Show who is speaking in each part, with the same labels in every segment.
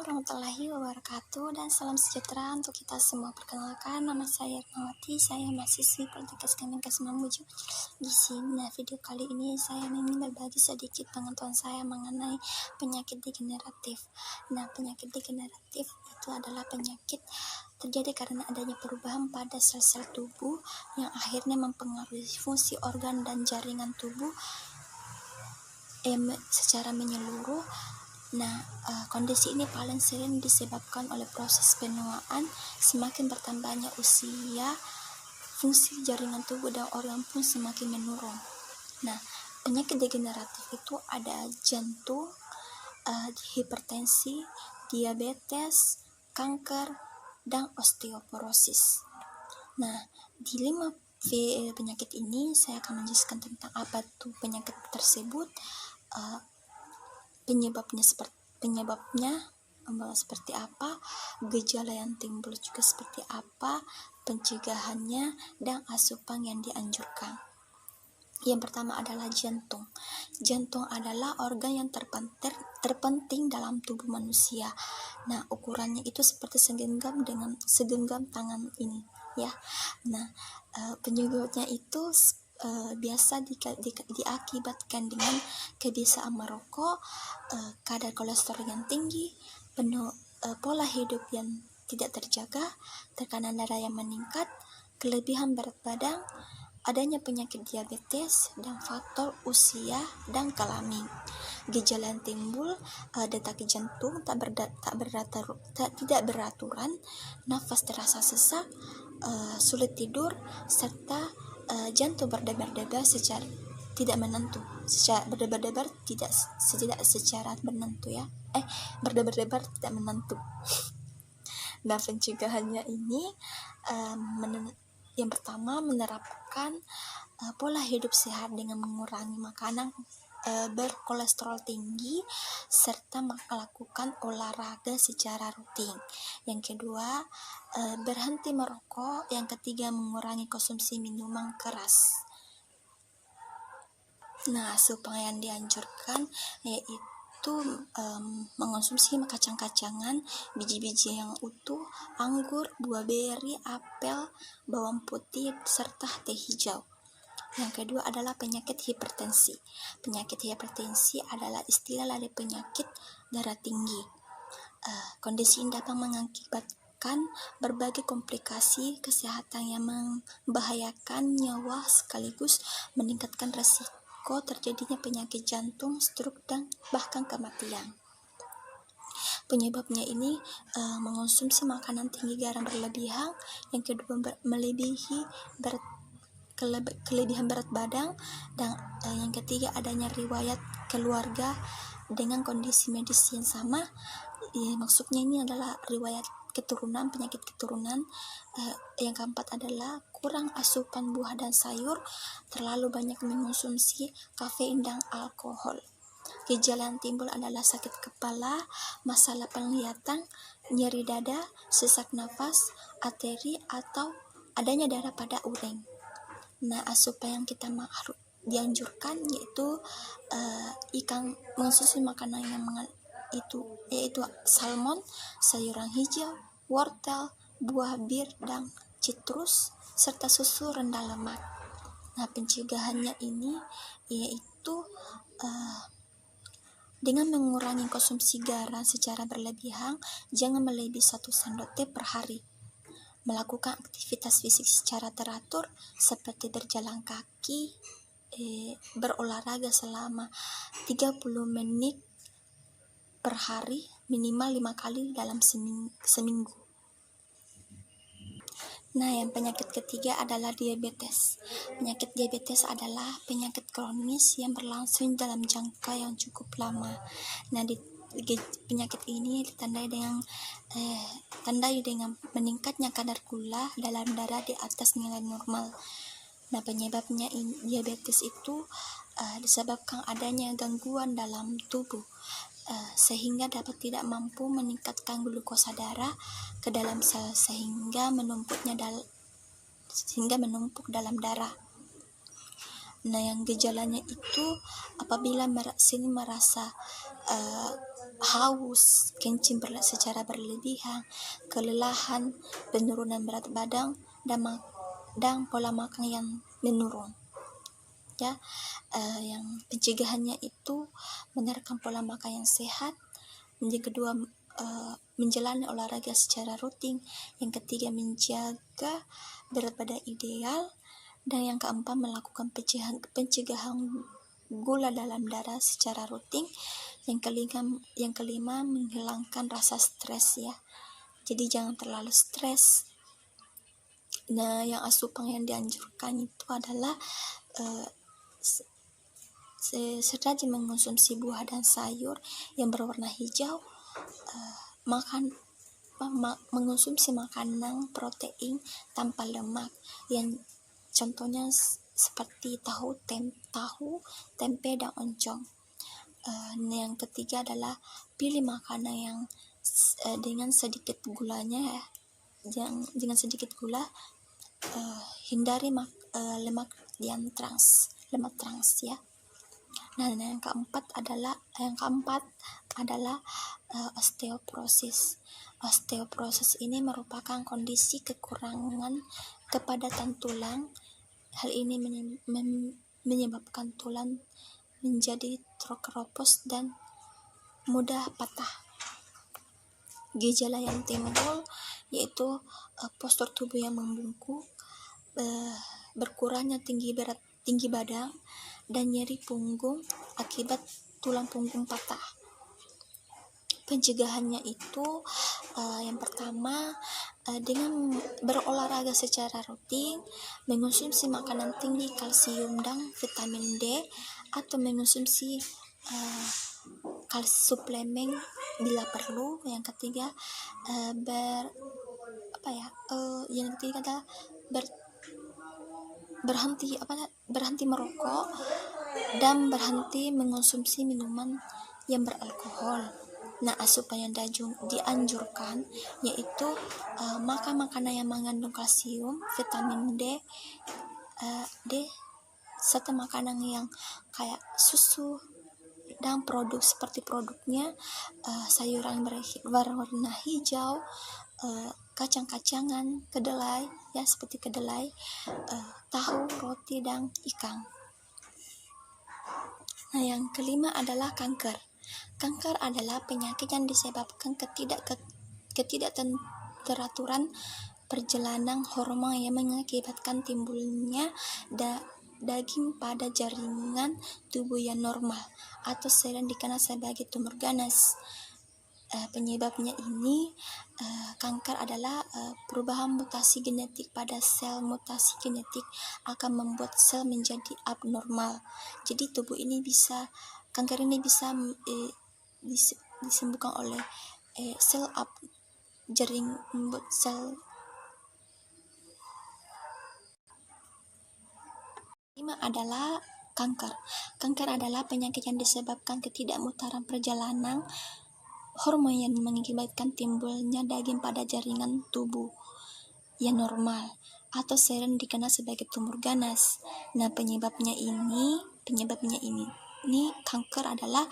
Speaker 1: warahmatullahi wabarakatuh dan salam sejahtera untuk kita semua. Perkenalkan, nama saya Irmawati, saya mahasiswi Politeknik Kemenkes Mamuju Gizi. Nah, video kali ini saya ingin berbagi sedikit pengetahuan saya mengenai penyakit degeneratif. Nah, penyakit degeneratif itu adalah penyakit terjadi karena adanya perubahan pada sel-sel tubuh yang akhirnya mempengaruhi fungsi organ dan jaringan tubuh secara menyeluruh. Nah, kondisi ini paling sering disebabkan oleh proses penuaan. Semakin bertambahnya usia, fungsi jaringan tubuh dan organ pun semakin menurun. Nah, penyakit degeneratif itu ada jantung, hipertensi, diabetes, kanker, dan osteoporosis. Nah, di 5 penyakit ini saya akan menjelaskan tentang apa tuh penyakit tersebut, penyebabnya seperti apa, gejala yang timbul juga seperti apa, pencegahannya, dan asupan yang dianjurkan. Yang pertama adalah jantung. Jantung adalah organ yang terpenting dalam tubuh manusia. Nah, ukurannya itu seperti segenggam tangan ini, ya. Nah, penyebabnya itu biasa diakibatkan dengan kebiasaan merokok, kadar kolesterol yang tinggi, pola hidup yang tidak terjaga, tekanan darah yang meningkat, kelebihan berat badan, adanya penyakit diabetes, dan faktor usia dan kelamin. Gejala yang timbul, detak jantung tidak beraturan, nafas terasa sesak, sulit tidur, serta jantung berdebar-debar secara tidak menentu. Berdebar-debar tidak secara menentu, ya. Berdebar-debar tidak menentu. Nah, pencegahannya ini yang pertama menerapkan pola hidup sehat dengan mengurangi makanan berkolesterol tinggi serta melakukan olahraga secara rutin. Yang kedua, berhenti merokok. Yang ketiga, mengurangi konsumsi minuman keras. Nah, supaya yang dianjurkan yaitu mengonsumsi kacang-kacangan, biji-biji yang utuh, anggur, buah beri, apel, bawang putih, serta teh hijau. Yang kedua adalah penyakit hipertensi. Penyakit hipertensi adalah istilah dari penyakit darah tinggi. Kondisi ini dapat mengakibatkan berbagai komplikasi kesehatan yang membahayakan nyawa sekaligus meningkatkan resiko terjadinya penyakit jantung, stroke, dan bahkan kematian. Penyebabnya ini mengonsumsi makanan tinggi garam berlebihan. Yang kedua, kelebihan berat badan, dan yang ketiga adanya riwayat keluarga dengan kondisi medis yang sama. Maksudnya ini adalah riwayat keturunan, penyakit keturunan. Yang keempat adalah kurang asupan buah dan sayur, terlalu banyak mengonsumsi kafein dan alkohol. Gejala yang timbul adalah sakit kepala, masalah penglihatan, nyeri dada, sesak nafas, ateri, atau adanya darah pada urin. Nah, asupan yang kita harus dianjurkan yaitu mengonsumsi makanan yang yaitu salmon, sayuran hijau, wortel, buah bir, dan citrus, serta susu rendah lemak. Nah, pencegahannya ini yaitu dengan mengurangi konsumsi garam secara berlebihan, jangan melebihi 1 sendok teh per hari. Melakukan aktivitas fisik secara teratur seperti berjalan kaki, berolahraga selama 30 menit per hari, minimal 5 kali dalam seminggu. Nah, yang penyakit ketiga adalah diabetes. Penyakit diabetes adalah penyakit kronis yang berlangsung dalam jangka yang cukup lama. Nah, penyakit ini ditandai dengan meningkatnya kadar gula dalam darah di atas nilai normal. Nah, penyebabnya diabetes itu disebabkan adanya gangguan dalam tubuh, sehingga dapat tidak mampu meningkatkan glukosa darah ke dalam sel sehingga menumpuk dalam darah. Nah, yang gejalanya itu apabila merasa haus, kencing secara berlebihan, kelelahan, penurunan berat badan, dan pola makan yang menurun. Ya, yang pencegahannya itu menerapkan pola makan yang sehat. Yang kedua, menjalani olahraga secara rutin. Yang ketiga, menjaga berat badan ideal. Dan yang keempat, melakukan pencegahan gula dalam darah secara rutin. Yang kelima, menghilangkan rasa stres ya. Jadi jangan terlalu stres. Nah, yang asupan yang dianjurkan itu adalah serajin mengonsumsi buah dan sayur yang berwarna hijau, mengonsumsi makanan protein tanpa lemak yang contohnya seperti tahu, tempe dan oncom. Yang ketiga adalah pilih makanan yang dengan sedikit gulanya ya, dengan sedikit gula. Hindari lemak trans ya. Nah, yang keempat adalah osteoporosis. Osteoporosis ini merupakan kondisi kekurangan kepadatan tulang. Hal ini menyebabkan tulang menjadi keropos dan mudah patah. Gejala yang timbul yaitu postur tubuh yang membungkuk, berkurangnya tinggi badan, dan nyeri punggung akibat tulang punggung patah. Pencegahannya itu yang pertama, dengan berolahraga secara rutin, mengonsumsi makanan tinggi kalsium dan vitamin D, atau mengonsumsi suplemen bila perlu. Yang ketiga, adalah berhenti merokok dan berhenti mengonsumsi minuman yang beralkohol. Nah, asupan yang dianjurkan yaitu makan makanan yang mengandung kalsium, vitamin D, serta makanan yang kayak susu dan seperti produknya, sayuran berwarna hijau, kacang-kacangan, kedelai ya, seperti kedelai, tahu, roti, dan ikan. Nah, yang kelima adalah kanker. Kanker adalah penyakit yang disebabkan ketidakteraturan perjalanan hormon yang mengakibatkan timbulnya daging pada jaringan tubuh yang normal, atau sering dikenal sebagai tumor ganas. Penyebabnya ini, kanker adalah perubahan mutasi genetik pada sel. Mutasi genetik akan membuat sel menjadi abnormal. Jadi kanker ini bisa disembuhkan oleh membuat sel. 5 adalah kanker. Kanker adalah penyakit yang disebabkan ketidakmutaran perjalanan hormon yang mengakibatkan timbulnya daging pada jaringan tubuh yang normal, atau sering dikenal sebagai tumor ganas. Nah, penyebabnya ini kanker adalah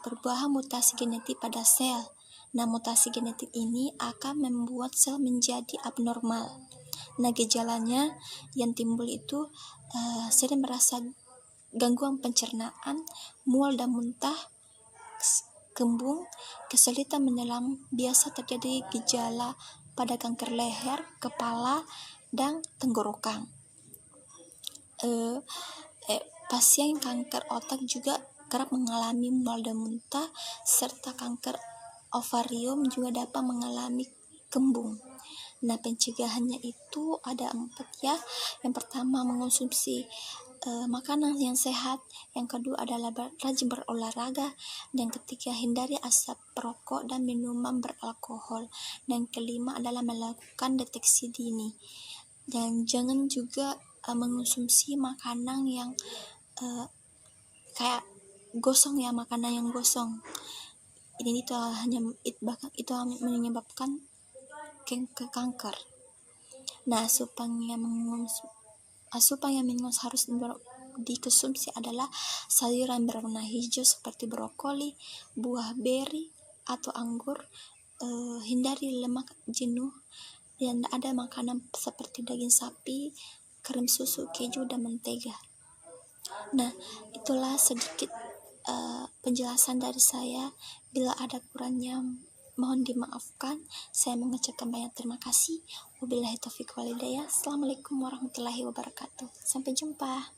Speaker 1: perubahan mutasi genetik pada sel. Nah, mutasi genetik ini akan membuat sel menjadi abnormal. Nah, gejalanya yang timbul itu sering merasa gangguan pencernaan, mual dan muntah, kembung, kesulitan menyelam. Biasa terjadi gejala pada kanker leher, kepala, dan tenggorokan. Pasien kanker otak juga kerap mengalami mual dan muntah, serta kanker ovarium juga dapat mengalami kembung. Nah, pencegahannya itu ada 4 ya. Yang pertama, mengonsumsi makanan yang sehat. Yang kedua adalah rajin berolahraga. Dan ketiga, hindari asap rokok dan minuman beralkohol. Dan kelima adalah melakukan deteksi dini. Dan jangan juga mengonsumsi makanan yang kayak gosong ya, makanan yang gosong. Ini itu menyebabkan kanker. Nah, asupan yang harus dikonsumsi adalah sayuran berwarna hijau seperti brokoli, buah beri, atau anggur, hindari lemak jenuh, dan ada makanan seperti daging sapi, krim susu, keju, dan mentega. Nah, itulah sedikit penjelasan dari saya. Bila ada kurangnya mohon dimaafkan. Saya mengucapkan banyak terima kasih. Wabillahi taufiq walhidayah. Assalamualaikum warahmatullahi wabarakatuh. Sampai jumpa.